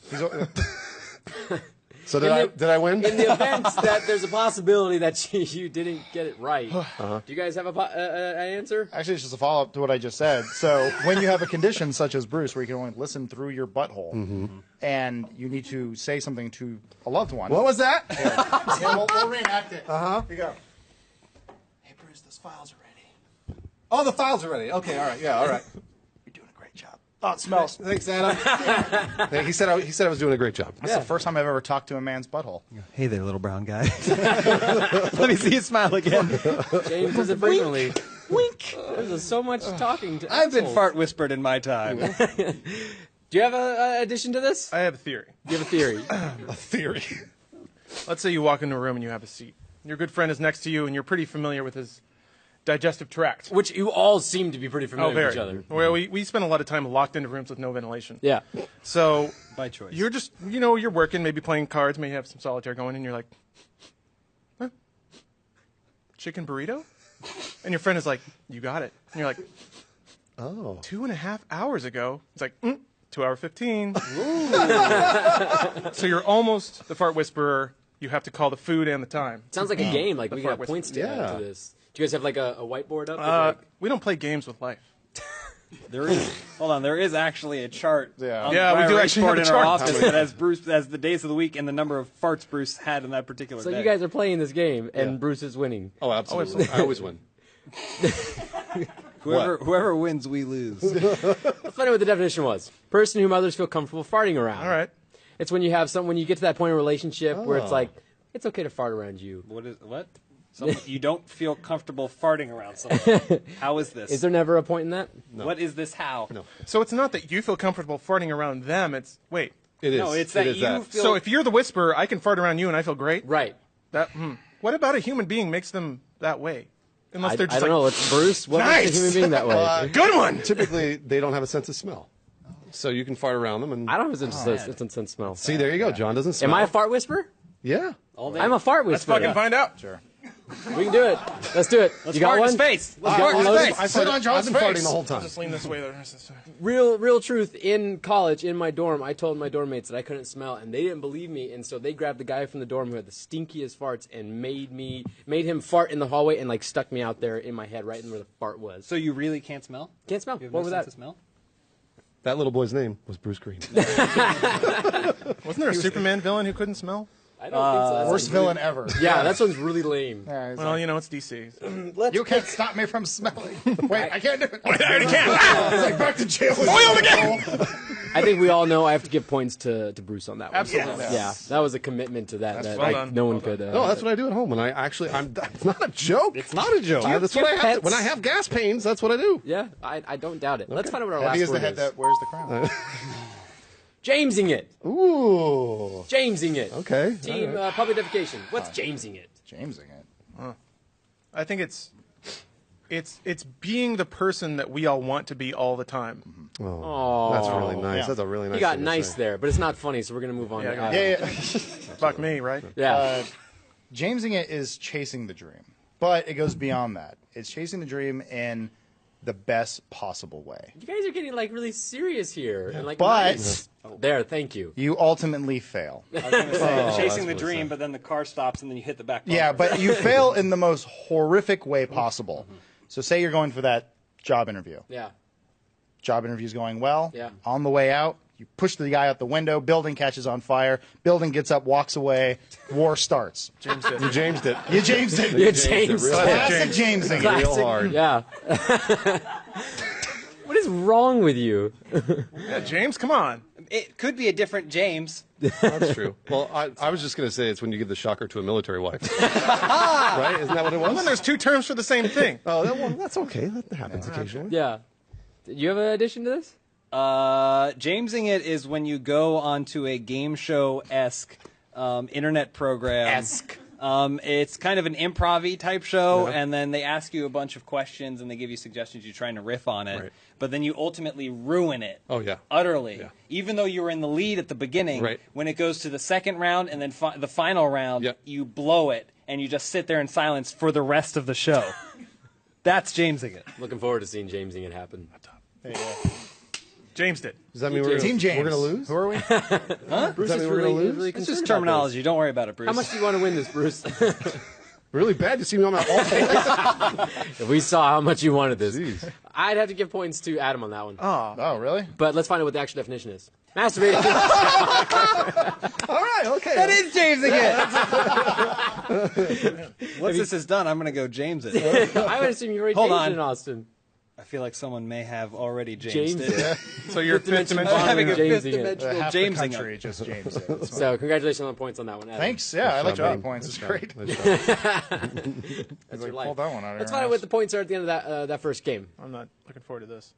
Speaker 3: So did I win?
Speaker 1: In the event that there's a possibility that you didn't get it right, do you guys have an answer?
Speaker 5: Actually, it's just a follow up to what I just said. So, when you have a condition such as Bruce, where you can only listen through your butthole, and you need to say something to a loved one.
Speaker 3: What was that?
Speaker 5: Yeah, we'll reenact it. Here you go. Hey, Bruce, those files are ready.
Speaker 3: Oh, the files are ready. Okay, all right. Yeah, all right.
Speaker 5: You're doing a great job. Oh, it smells.
Speaker 3: Thanks, Adam. He said I was doing a great job.
Speaker 5: That's the first time I've ever talked to a man's butthole.
Speaker 4: Hey there, little brown guy. Let me see you smile again.
Speaker 1: James does it frequently. Wink. There's so much talking to.
Speaker 4: I've been
Speaker 1: assholes.
Speaker 4: fart whispered in my time.
Speaker 1: Do you have an addition to this?
Speaker 2: I have a theory.
Speaker 1: You have a theory.
Speaker 3: A theory.
Speaker 2: Let's say you walk into a room and you have a seat. Your good friend is next to you and you're pretty familiar with his digestive tract.
Speaker 1: Which you all seem to be pretty familiar with each other.
Speaker 2: Well, we spend a lot of time locked into rooms with no ventilation.
Speaker 1: Yeah.
Speaker 2: So
Speaker 4: By choice.
Speaker 2: you're just, you're working, maybe playing cards, maybe have some solitaire going, and you're like, huh? Chicken burrito? And your friend is like, you got it. And you're like,
Speaker 3: Oh.
Speaker 2: 2.5 hours ago. It's like, 2 hour 15. So you're almost the fart whisperer. You have to call the food and the time.
Speaker 1: Sounds like a game. Like we
Speaker 2: fart
Speaker 1: got points to
Speaker 3: whisper.
Speaker 1: add to
Speaker 3: Yeah.
Speaker 1: this. Do you guys have like a whiteboard up?
Speaker 2: We don't play games with life.
Speaker 4: There is. Hold on. There is actually a chart.
Speaker 5: Yeah.
Speaker 4: On
Speaker 2: Yeah,
Speaker 4: the
Speaker 2: we do
Speaker 4: fire
Speaker 2: actually
Speaker 4: board
Speaker 2: have a
Speaker 4: in our
Speaker 2: chart.
Speaker 4: office that has the days of the week and the number of farts Bruce had in that particular
Speaker 1: So
Speaker 4: day.
Speaker 1: you guys are playing this game, and
Speaker 3: Yeah.
Speaker 1: Bruce is winning.
Speaker 3: Oh, absolutely. I always win.
Speaker 4: whoever wins, we lose.
Speaker 1: Let's find out what the definition was. Person whom others feel comfortable farting around.
Speaker 2: All right.
Speaker 1: It's when you get to that point in a relationship where it's like, it's okay to fart around you.
Speaker 4: What? You don't feel comfortable farting around someone. How is this?
Speaker 1: Is there never a point in that?
Speaker 4: What is this? How?
Speaker 3: No.
Speaker 2: So it's not that you feel comfortable farting around them. It's, wait.
Speaker 3: It is.
Speaker 4: No, it's
Speaker 3: It
Speaker 4: that
Speaker 3: is
Speaker 4: you feel.
Speaker 2: So if you're the whisperer, I can fart around you and I feel great.
Speaker 1: Right.
Speaker 2: What about a human being makes them that way? Unless they're
Speaker 1: I
Speaker 2: just
Speaker 1: don't know. Let's Bruce. What makes a human being that way?
Speaker 2: Good one.
Speaker 3: Typically, they don't have a sense of smell. So you can fart around them. And
Speaker 1: I don't have a sense of smell.
Speaker 3: see, there you go. John doesn't smell.
Speaker 1: Am I a fart whisperer?
Speaker 3: Yeah.
Speaker 1: I'm a fart
Speaker 2: Let's
Speaker 1: whisperer.
Speaker 2: fucking find out.
Speaker 5: Sure.
Speaker 1: We can do it. Let's do it.
Speaker 4: Let's
Speaker 1: you got
Speaker 4: fart in
Speaker 1: one?
Speaker 4: his face. Let's
Speaker 1: You got
Speaker 4: fart in
Speaker 1: one
Speaker 4: his
Speaker 1: loaded?
Speaker 4: face.
Speaker 5: I sit on John's
Speaker 3: I've been farting
Speaker 5: face.
Speaker 3: the whole time.
Speaker 2: Just lean this way. The rest of the time.
Speaker 1: Real truth. In college, in my dorm, I told my dorm mates that I couldn't smell, and they didn't believe me. And so they grabbed the guy from the dorm who had the stinkiest farts and made him fart in the hallway and like stuck me out there in my head, right in where the fart was.
Speaker 4: So you really can't smell?
Speaker 1: Can't smell.
Speaker 4: You have
Speaker 1: What
Speaker 4: no
Speaker 1: was
Speaker 4: sense
Speaker 1: that?
Speaker 4: of smell?
Speaker 3: That little boy's name was Bruce Green.
Speaker 2: Wasn't there a Superman villain who couldn't smell?
Speaker 1: I don't think so. That's
Speaker 5: Worst villain ever.
Speaker 1: Yeah, that one's really lame.
Speaker 5: Yeah, he's
Speaker 2: Well,
Speaker 5: like,
Speaker 2: you know, it's DC.
Speaker 5: you can't stop me from smelling. Wait, I can't do it.
Speaker 2: I already can.
Speaker 5: He's like, back to jail.
Speaker 2: Foiled again.
Speaker 1: I think we all know I have to give points to Bruce on that one.
Speaker 2: Absolutely.
Speaker 1: Yeah, that was a commitment to that.
Speaker 5: That's
Speaker 1: that
Speaker 2: well done.
Speaker 1: no one
Speaker 2: Well
Speaker 1: could.
Speaker 3: No, that's what I do at home. When it's not a joke.
Speaker 4: It's not a joke.
Speaker 3: That's what I have to,
Speaker 1: pets?
Speaker 3: when I have gas pains, that's what I do.
Speaker 1: Yeah, I don't doubt it. Let's find out what our
Speaker 5: Heavy
Speaker 1: last
Speaker 5: is the
Speaker 1: word
Speaker 5: head
Speaker 1: is.
Speaker 5: that wears the crown.
Speaker 1: Jamesing it.
Speaker 3: Ooh.
Speaker 1: Jamesing it.
Speaker 3: Okay.
Speaker 1: Team public defecation. What's Jamesing it?
Speaker 5: Jamesing it.
Speaker 2: I think it's being the person that we all want to be all the time.
Speaker 1: Oh,
Speaker 3: That's really nice.
Speaker 5: Yeah.
Speaker 3: That's a really nice
Speaker 1: He got
Speaker 3: thing to
Speaker 1: nice
Speaker 3: say.
Speaker 1: there, but it's not funny, so we're gonna move on.
Speaker 2: Yeah,
Speaker 1: to
Speaker 2: yeah.
Speaker 1: Adam.
Speaker 5: Yeah.
Speaker 2: Fuck me, right?
Speaker 1: Yeah.
Speaker 5: Jamesing it is chasing the dream, but it goes beyond that. It's chasing the dream in the best possible way.
Speaker 1: You guys are getting like really serious here, and like.
Speaker 5: But-
Speaker 1: nice. Oh, there, thank you.
Speaker 5: You ultimately fail.
Speaker 4: I was going to say,
Speaker 3: that's
Speaker 4: chasing the
Speaker 3: what it
Speaker 4: dream,
Speaker 3: said.
Speaker 4: but then the car stops and then you hit the back bumper.
Speaker 5: Yeah, but you fail in the most horrific way possible. So say you're going for that job interview.
Speaker 1: Yeah.
Speaker 5: Job interview's going well.
Speaker 1: Yeah.
Speaker 5: On the way out, you push the guy out the window. Building catches on fire. Building gets up, walks away. War starts.
Speaker 2: James did.
Speaker 3: You Jamesed it.
Speaker 5: You James did.
Speaker 1: Yeah, James.
Speaker 3: Real
Speaker 5: Classic Jamesing.
Speaker 3: Real hard.
Speaker 1: Yeah. What is wrong with you?
Speaker 2: Yeah, James, come on.
Speaker 4: It could be a different James.
Speaker 3: That's true. Well, I was just going to say it's when you give the shocker to a military wife. Right? Isn't that what it
Speaker 2: Well, then
Speaker 3: was?
Speaker 2: there's two terms for the same thing.
Speaker 3: Oh, that's okay. That happens occasionally.
Speaker 1: Yeah. Did you have an addition to this?
Speaker 4: Jamesing it is when you go onto a game show-esque internet program.
Speaker 1: Esque.
Speaker 4: It's kind of an improv-y type show, and then they ask you a bunch of questions, and they give you suggestions. You're trying to riff on it,
Speaker 3: Right.
Speaker 4: but then you ultimately ruin it.
Speaker 3: Oh, yeah.
Speaker 4: Utterly.
Speaker 3: Yeah.
Speaker 4: Even though you were in the lead at the beginning,
Speaker 3: Right.
Speaker 4: when it goes to the second round and then the final round,
Speaker 3: Yeah.
Speaker 4: you blow it, and you just sit there in silence for the rest of the show. That's Jamesing it.
Speaker 1: Looking forward to seeing Jamesing it happen.
Speaker 2: James did.
Speaker 3: Does that mean we're
Speaker 5: Team James.
Speaker 3: We're going to lose?
Speaker 5: Who are we?
Speaker 1: Bruce
Speaker 3: Does that
Speaker 1: is
Speaker 3: mean we're
Speaker 1: really,
Speaker 3: going to lose?
Speaker 1: really
Speaker 4: It's
Speaker 1: concerned
Speaker 4: just
Speaker 1: about
Speaker 4: terminology. Don't worry about it, Bruce.
Speaker 1: this. How much do you want to win this, Bruce?
Speaker 3: Really bad to see me on my all
Speaker 1: If we saw how much you wanted this.
Speaker 3: Jeez.
Speaker 1: I'd have to give points to Adam on that one.
Speaker 5: Oh, really?
Speaker 1: But let's find out what the actual definition is. Masturbating.
Speaker 3: All right, okay.
Speaker 4: That is Jamesing it. Once this is done, I'm going to go James it.
Speaker 1: I would assume you already
Speaker 4: Hold
Speaker 1: changed
Speaker 4: on.
Speaker 1: it in Austin.
Speaker 4: I feel like someone may have already
Speaker 1: James
Speaker 4: Jamesed it.
Speaker 2: So you're fifth
Speaker 1: dimension
Speaker 2: dimension.
Speaker 1: bond.
Speaker 4: Having a fifth
Speaker 1: Jamesing it.
Speaker 4: dimensional
Speaker 5: Half the
Speaker 4: Jamesing
Speaker 5: country
Speaker 4: it.
Speaker 5: just James. It's fine.
Speaker 1: So congratulations on the points on that one, Adam.
Speaker 5: Thanks. Yeah, I like
Speaker 3: job,
Speaker 5: job
Speaker 3: man.
Speaker 5: points. It's great.
Speaker 3: Nice job.
Speaker 1: That's your
Speaker 5: Pull
Speaker 1: life.
Speaker 5: that one out of
Speaker 1: Let's
Speaker 5: your
Speaker 1: find out
Speaker 5: ass.
Speaker 1: what the points are at the end of that first game.
Speaker 2: I'm not looking forward to this.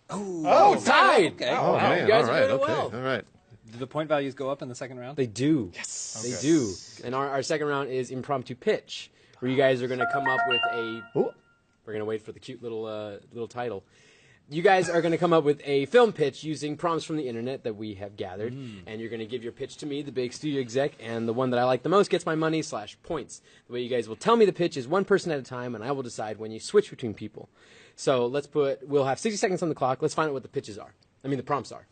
Speaker 1: Oh, tied.
Speaker 4: Okay.
Speaker 3: Oh, man.
Speaker 1: You guys
Speaker 3: all
Speaker 1: are
Speaker 3: right.
Speaker 1: doing
Speaker 3: Okay.
Speaker 1: well.
Speaker 3: All right.
Speaker 4: Do the point values go up in the second round?
Speaker 1: They do. Yes. They do. And our second round is impromptu pitch, where you guys are going to come up with a.
Speaker 3: Ooh.
Speaker 1: We're going to wait for the cute little title. You guys are going to come up with a film pitch using prompts from the internet that we have gathered, and you're going to give your pitch to me, the big studio exec, and the one that I like the most gets my money / points. The way you guys will tell me the pitch is one person at a time, and I will decide when you switch between people. So we'll have 60 seconds on the clock. Let's find out what the pitches are. The prompts are.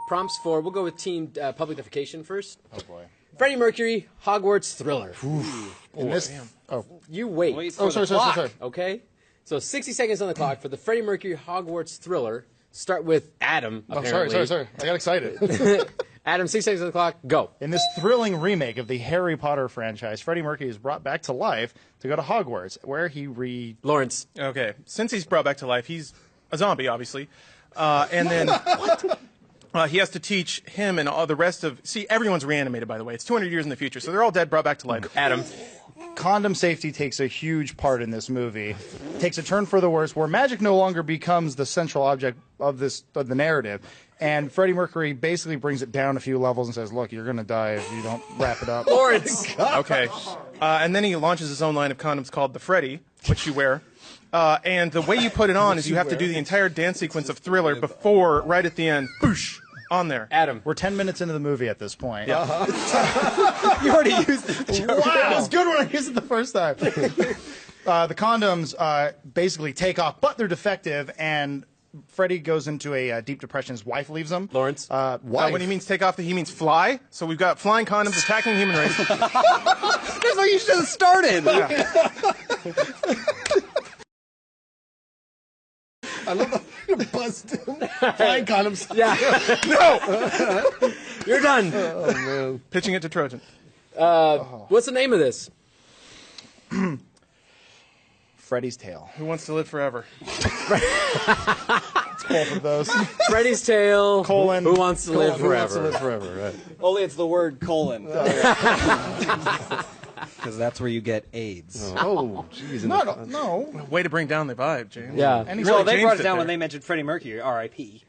Speaker 1: Prompts for, we'll go with team public defecation first.
Speaker 5: Oh boy.
Speaker 1: Freddie Mercury, Hogwarts Thriller.
Speaker 5: And this. Oh,
Speaker 1: You wait.
Speaker 4: Wait
Speaker 5: oh,
Speaker 4: for the
Speaker 5: sorry.
Speaker 4: clock.
Speaker 1: Okay? So 60 seconds on the clock for the Freddie Mercury Hogwarts Thriller. Start with Adam,
Speaker 5: oh,
Speaker 1: apparently.
Speaker 5: sorry. I got excited.
Speaker 1: Adam, 6 seconds on the clock, go.
Speaker 5: In this thrilling remake of the Harry Potter franchise, Freddie Mercury is brought back to life to go to Hogwarts, where he
Speaker 1: Lawrence.
Speaker 2: Okay. Since he's brought back to life, he's a zombie, obviously. And then he has to teach him and all the rest of. See, everyone's reanimated, by the way. It's 200 years in the future, so they're all dead, brought back to life. Adam.
Speaker 5: condom safety takes a huge part in this movie. Takes a turn for the worse, where magic no longer becomes the central object of the narrative. And Freddie Mercury basically brings it down a few levels and says, look, you're going to die if you don't wrap it up.
Speaker 1: Lawrence.
Speaker 2: Okay. And then he launches his own line of condoms called the Freddy. which you wear. And the way you put it on is you have to do the entire dance sequence of Thriller before, right at the end, boosh, on there.
Speaker 1: Adam.
Speaker 5: We're 10 minutes into the movie at this point.
Speaker 4: You already used it.
Speaker 5: Wow. It was good when I used it the first time. The condoms basically take off, but they're defective, and Freddy goes into a deep depression. His wife leaves him.
Speaker 1: Lawrence?
Speaker 2: When he means take off, he means fly. So we've got flying condoms attacking the human race.
Speaker 4: That's where you should have started.
Speaker 3: I love the you buzzed him. Flying condoms.
Speaker 1: Yeah.
Speaker 2: No!
Speaker 1: You're done.
Speaker 3: Oh, man.
Speaker 2: Pitching it to Trojan.
Speaker 1: What's the name of this?
Speaker 5: Freddy's Tale.
Speaker 2: Who wants to live forever?
Speaker 5: It's both of those.
Speaker 1: Freddy's Tale.
Speaker 5: Colon.
Speaker 1: Who wants to live
Speaker 3: Who wants to
Speaker 1: forever?
Speaker 3: live forever, right.
Speaker 4: Only it's the word colon. Because that's where you get AIDS.
Speaker 3: Oh, jeez.
Speaker 5: No.
Speaker 2: Way to bring down the vibe, James.
Speaker 1: Yeah.
Speaker 5: And he's
Speaker 4: Well,
Speaker 5: like,
Speaker 4: they
Speaker 2: James
Speaker 4: brought it
Speaker 2: did
Speaker 4: down
Speaker 2: there.
Speaker 4: when they mentioned Freddie Mercury, R.I.P.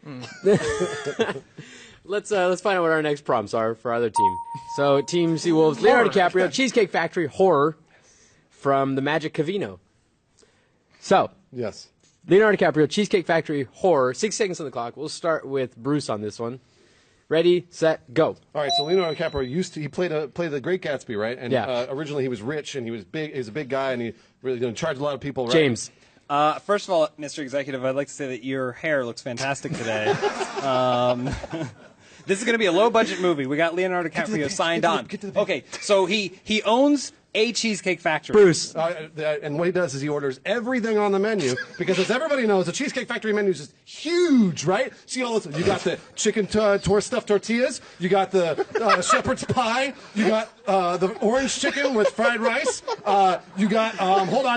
Speaker 1: Let's find out what our next prompts are for our other team. So, Team Seawolves, Leonardo DiCaprio, Cheesecake Factory, horror from the Magic Cavino. So,
Speaker 3: Yes.
Speaker 1: Leonardo DiCaprio, Cheesecake Factory, horror. 6 seconds on the clock. We'll start with Bruce on this one. Ready, set, go.
Speaker 3: All right, so Leonardo DiCaprio he played the Great Gatsby, right? And
Speaker 1: Yeah.
Speaker 3: Originally he was rich and he was big. He was a big guy and he really charged a lot of people. Right?
Speaker 1: James.
Speaker 4: First of all, Mr. Executive, I'd like to say that your hair looks fantastic today. This is going to be a low-budget movie. We got Leonardo DiCaprio signed on. Okay, so he owns a Cheesecake Factory.
Speaker 1: Bruce.
Speaker 3: And what he does is he orders everything on the menu because, as everybody knows, the Cheesecake Factory menu is just huge, right? See all this? You got the chicken stuffed tortillas. You got the shepherd's pie. You got the orange chicken with fried rice. You got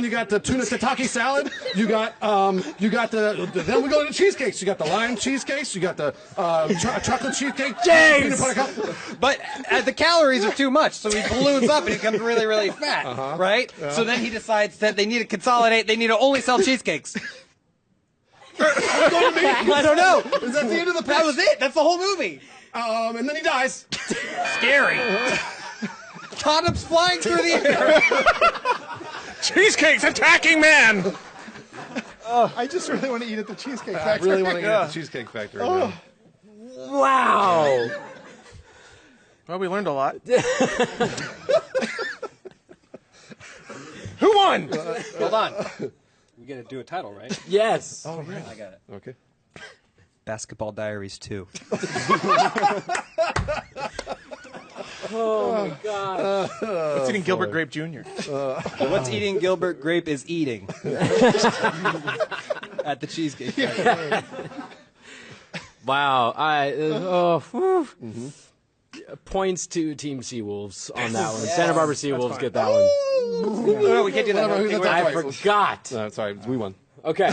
Speaker 3: you got the tuna tataki salad. You got then we go to the cheesecakes. You got the lime cheesecakes. You got the chocolate cheesecake.
Speaker 1: James!
Speaker 3: Peanut butter cup.
Speaker 4: But the calories are too much, so he balloons up and he becomes really, really fat, right? So then he decides that they need to consolidate. They need to only sell cheesecakes. I don't know.
Speaker 3: Is that the end of the pitch?
Speaker 4: That was it. That's the whole movie.
Speaker 3: And then he dies.
Speaker 4: Scary. Condoms flying through the air.
Speaker 2: Cheesecake's attacking man!
Speaker 5: I just really want to eat at the Cheesecake
Speaker 3: I
Speaker 5: Factory.
Speaker 3: really want to eat at the Cheesecake Factory. Man.
Speaker 1: Wow.
Speaker 2: Well, we learned a lot. Who won?
Speaker 4: Hold on. We got to do a title, right?
Speaker 1: Yes.
Speaker 3: Oh, yeah.
Speaker 4: I got it.
Speaker 3: Okay.
Speaker 4: Basketball Diaries 2.
Speaker 1: Oh, my God.
Speaker 2: What's eating Gilbert Grape Jr.?
Speaker 4: What's eating Gilbert Grape is eating. At the Cheesecake Factory.
Speaker 1: Wow. Points to Team Seawolves on that one. Santa Barbara Seawolves get that one.
Speaker 4: No, we can't do that.
Speaker 3: Who's at
Speaker 1: I
Speaker 3: that point?
Speaker 1: forgot.
Speaker 3: Sorry, we won.
Speaker 1: Okay.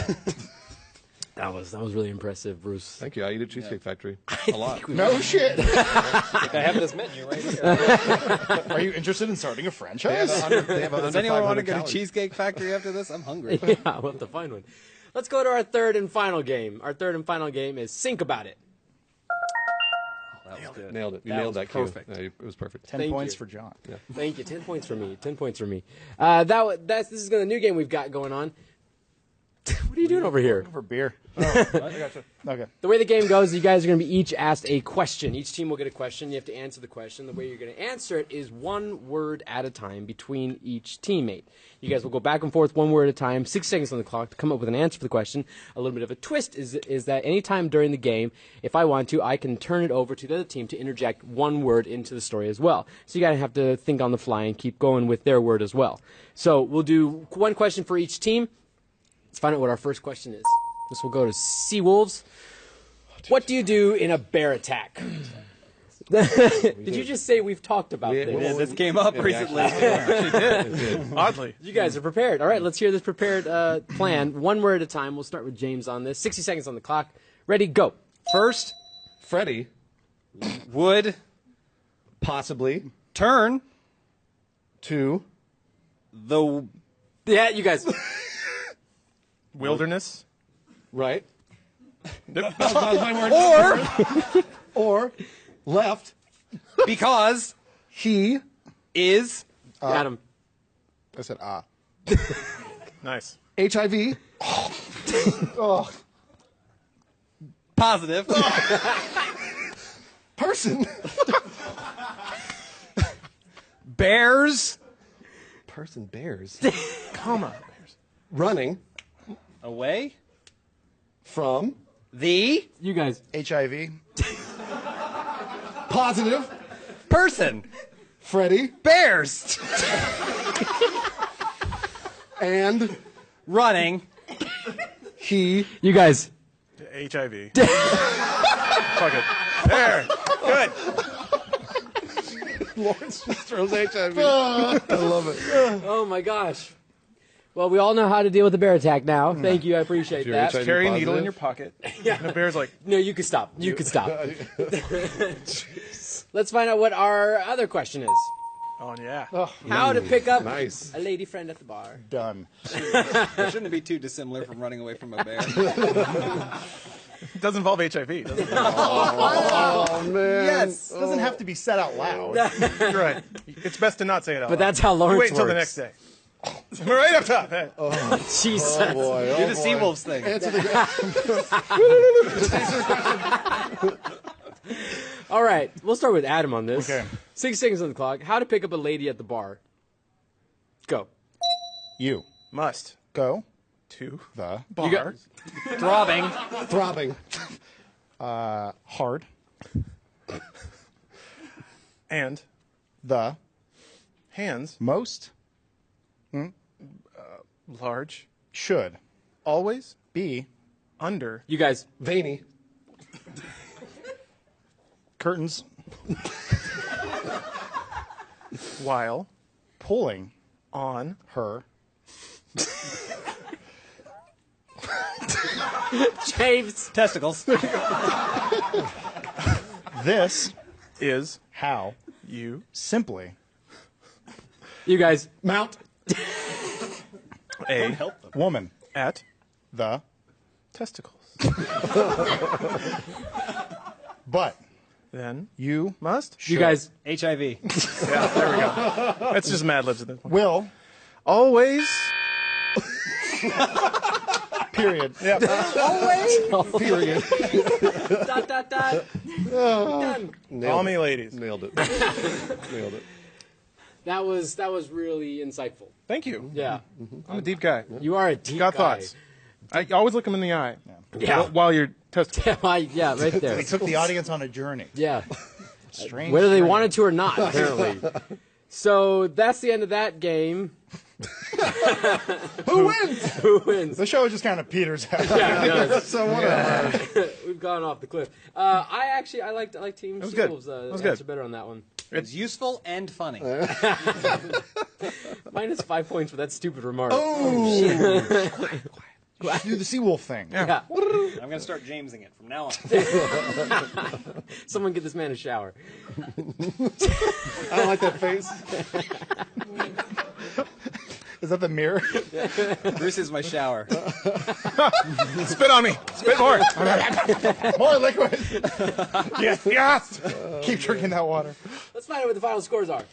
Speaker 1: That was really impressive, Bruce.
Speaker 3: Thank you. I eat at Cheesecake Factory a lot.
Speaker 5: No shit.
Speaker 4: I have this menu right here.
Speaker 5: Are you interested in starting a franchise?
Speaker 4: Does anyone want to go to Cheesecake Factory after this? I'm hungry.
Speaker 1: Yeah, we'll have to find one. Let's go to our third and final game. Our third and final game is Think About It.
Speaker 4: That was good.
Speaker 3: Nailed it. You
Speaker 4: That
Speaker 3: nailed
Speaker 4: was
Speaker 3: that cue.
Speaker 4: perfect.
Speaker 3: Yeah, it was perfect.
Speaker 5: 10
Speaker 1: Thank
Speaker 5: points
Speaker 1: you.
Speaker 5: for John.
Speaker 1: Thank you. 10 points for me. 10 points for me. This is the new game we've got going on. What are you doing over here?
Speaker 5: For beer. Okay.
Speaker 1: The way the game goes, you guys are going to be each asked a question. Each team will get a question. You have to answer the question. The way you're going to answer it is one word at a time between each teammate. You guys will go back and forth one word at a time, 6 seconds on the clock to come up with an answer for the question. A little bit of a twist is that anytime during the game, if I want to, I can turn it over to the other team to interject one word into the story as well. So you got to have to think on the fly and keep going with their word as well. So we'll do one question for each team. Let's find out what our first question is. This will go to Seawolves. What do you do in a bear attack? Did you just say we've talked about this?
Speaker 4: Yeah, this came up recently.
Speaker 2: Oddly.
Speaker 1: You guys are prepared. All right, let's hear this prepared plan. One word at a time. We'll start with James on this. 60 seconds on the clock. Ready, go.
Speaker 4: First,
Speaker 3: Freddy,
Speaker 4: would
Speaker 3: possibly,
Speaker 4: turn
Speaker 3: to,
Speaker 4: the
Speaker 1: Yeah, you guys.
Speaker 2: Wilderness.
Speaker 3: right,
Speaker 2: Nope.
Speaker 3: that was my word. Or left,
Speaker 4: because
Speaker 3: he,
Speaker 4: is
Speaker 1: Adam.
Speaker 5: I said,
Speaker 2: Nice.
Speaker 3: HIV. Oh.
Speaker 4: Positive.
Speaker 3: Person.
Speaker 4: Bears.
Speaker 3: Person. Bears.
Speaker 2: Comma.
Speaker 3: Running
Speaker 4: Away.
Speaker 3: from
Speaker 4: The
Speaker 1: You guys.
Speaker 5: HIV.
Speaker 3: positive
Speaker 4: person.
Speaker 3: Freddy
Speaker 4: Bears.
Speaker 3: and
Speaker 4: Running.
Speaker 3: he.
Speaker 1: You guys.
Speaker 2: HIV. Fuck it. There. Good.
Speaker 3: Lawrence just throws HIV. I love it.
Speaker 1: Oh my gosh. Well, we all know how to deal with a bear attack now. Thank you. I appreciate that.
Speaker 3: HIV
Speaker 2: Carry a
Speaker 3: positive.
Speaker 2: needle in your pocket. And the bear's like,
Speaker 1: No, you can stop. You can stop. Let's find out what our other question is.
Speaker 2: oh, yeah.
Speaker 1: How to pick up
Speaker 3: Nice.
Speaker 1: a lady friend at the bar.
Speaker 5: Done.
Speaker 4: Shouldn't it be too dissimilar from running away from a bear?
Speaker 2: It does involve HIV. doesn't it?
Speaker 3: Oh man.
Speaker 5: Yes. It doesn't have to be said out loud.
Speaker 2: You're right. It's best to not say it out
Speaker 1: But
Speaker 2: loud.
Speaker 1: that's how
Speaker 2: You
Speaker 1: Lawrence
Speaker 2: wait until the
Speaker 1: works.
Speaker 2: next day. Right up top. Hey.
Speaker 1: Jesus.
Speaker 3: Oh boy.
Speaker 4: Do the Seawolves thing.
Speaker 3: Answer the
Speaker 1: All right. We'll start with Adam on this.
Speaker 5: Okay.
Speaker 1: 6 seconds on the clock. How to pick up a lady at the bar. Go.
Speaker 5: You
Speaker 2: Must.
Speaker 5: go
Speaker 2: To.
Speaker 5: the
Speaker 2: Bar.
Speaker 1: got-
Speaker 4: Throbbing.
Speaker 3: throbbing.
Speaker 5: hard
Speaker 2: And.
Speaker 5: the
Speaker 2: Hands.
Speaker 5: most
Speaker 2: Large.
Speaker 5: should
Speaker 2: Always.
Speaker 5: be
Speaker 2: Under.
Speaker 1: You guys.
Speaker 3: Veiny.
Speaker 5: curtains
Speaker 2: While.
Speaker 5: pulling
Speaker 2: On.
Speaker 5: her
Speaker 1: James.
Speaker 4: Testicles.
Speaker 5: this
Speaker 2: Is.
Speaker 5: how
Speaker 2: You.
Speaker 5: simply
Speaker 1: You guys.
Speaker 3: Mount.
Speaker 2: A.
Speaker 5: woman
Speaker 2: At.
Speaker 5: the
Speaker 2: Testicles.
Speaker 5: but
Speaker 2: Then.
Speaker 5: you
Speaker 2: Must.
Speaker 1: You guys.
Speaker 4: HIV.
Speaker 2: Yeah, there we go. That's just Mad Libs at this point.
Speaker 5: will
Speaker 2: Always.
Speaker 5: period
Speaker 3: Period.
Speaker 1: Dot, dot, dot. Done.
Speaker 2: Call me ladies.
Speaker 3: Nailed it. Nailed it.
Speaker 1: That was really insightful.
Speaker 2: Thank you.
Speaker 1: Yeah.
Speaker 2: I'm a deep guy.
Speaker 1: You are a deep
Speaker 2: Got
Speaker 1: guy.
Speaker 2: thoughts. I always look them in the eye.
Speaker 1: Yeah.
Speaker 2: While you're testifying.
Speaker 1: Yeah, right there.
Speaker 5: they took the audience on a journey.
Speaker 1: Yeah.
Speaker 5: Strange
Speaker 1: Whether they
Speaker 5: journey.
Speaker 1: wanted to or not, apparently. So that's the end of that game.
Speaker 3: Who wins?
Speaker 1: Who wins?
Speaker 5: The show just kind of peters out.
Speaker 3: So whatever.
Speaker 1: We've gone off the cliff. I like Team
Speaker 2: was good.
Speaker 1: Seawolves.
Speaker 2: That was
Speaker 1: Answer
Speaker 2: good.
Speaker 1: better on that one.
Speaker 4: It's useful and funny.
Speaker 1: Minus 5 points for that stupid remark.
Speaker 5: Do the Seawolf thing.
Speaker 1: Yeah.
Speaker 4: I'm going to start Jamesing it from now on.
Speaker 1: Someone get this man a shower.
Speaker 3: I don't like that face.
Speaker 5: Is that the mirror?
Speaker 4: Bruce is my shower.
Speaker 2: Spit on me. Spit more.
Speaker 5: More liquid.
Speaker 2: Yes. Yes.
Speaker 5: Keep drinking that water.
Speaker 1: Let's find out what the final scores are.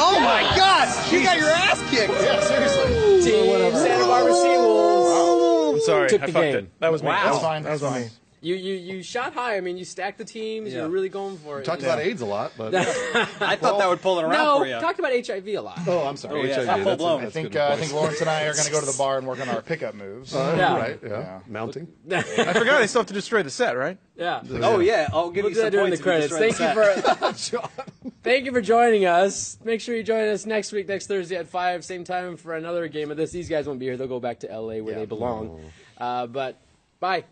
Speaker 4: Oh my gosh! You got your ass kicked!
Speaker 5: Yeah, seriously.
Speaker 1: Team Santa Barbara Seawolves.
Speaker 2: I'm sorry.
Speaker 1: Took
Speaker 2: I
Speaker 1: the
Speaker 2: fucked
Speaker 1: game.
Speaker 2: it. That was me.
Speaker 1: Wow.
Speaker 2: That was
Speaker 5: That's fine.
Speaker 2: That was
Speaker 5: That's
Speaker 2: on
Speaker 5: fine.
Speaker 2: me.
Speaker 1: You shot high. I mean, you stacked the teams.
Speaker 4: Yeah.
Speaker 1: You're really going for it.
Speaker 3: Talked about AIDS a lot, but
Speaker 4: I thought that would pull it around
Speaker 1: No,
Speaker 4: for you.
Speaker 1: talked about HIV a lot.
Speaker 3: oh, I'm sorry.
Speaker 4: Oh, yeah,
Speaker 3: HIV.
Speaker 4: it's not full blown.
Speaker 5: I
Speaker 3: That's
Speaker 5: think
Speaker 3: good
Speaker 5: I
Speaker 3: advice.
Speaker 5: think Lawrence and I are going to go to the bar and work on our pickup moves.
Speaker 1: Yeah.
Speaker 3: Right. Yeah.
Speaker 5: Yeah.
Speaker 3: Mounting.
Speaker 2: I forgot I still have to destroy the set, right?
Speaker 1: Yeah.
Speaker 4: Oh yeah, I'll give
Speaker 1: We'll
Speaker 4: you
Speaker 1: do
Speaker 4: some
Speaker 1: that during the
Speaker 4: points
Speaker 1: credits.
Speaker 4: if you destroy the
Speaker 1: Thank you for joining us. Make sure you join us next week, next Thursday at 5, same time for another game of this. These guys won't be here. They'll go back to LA where they belong. But bye.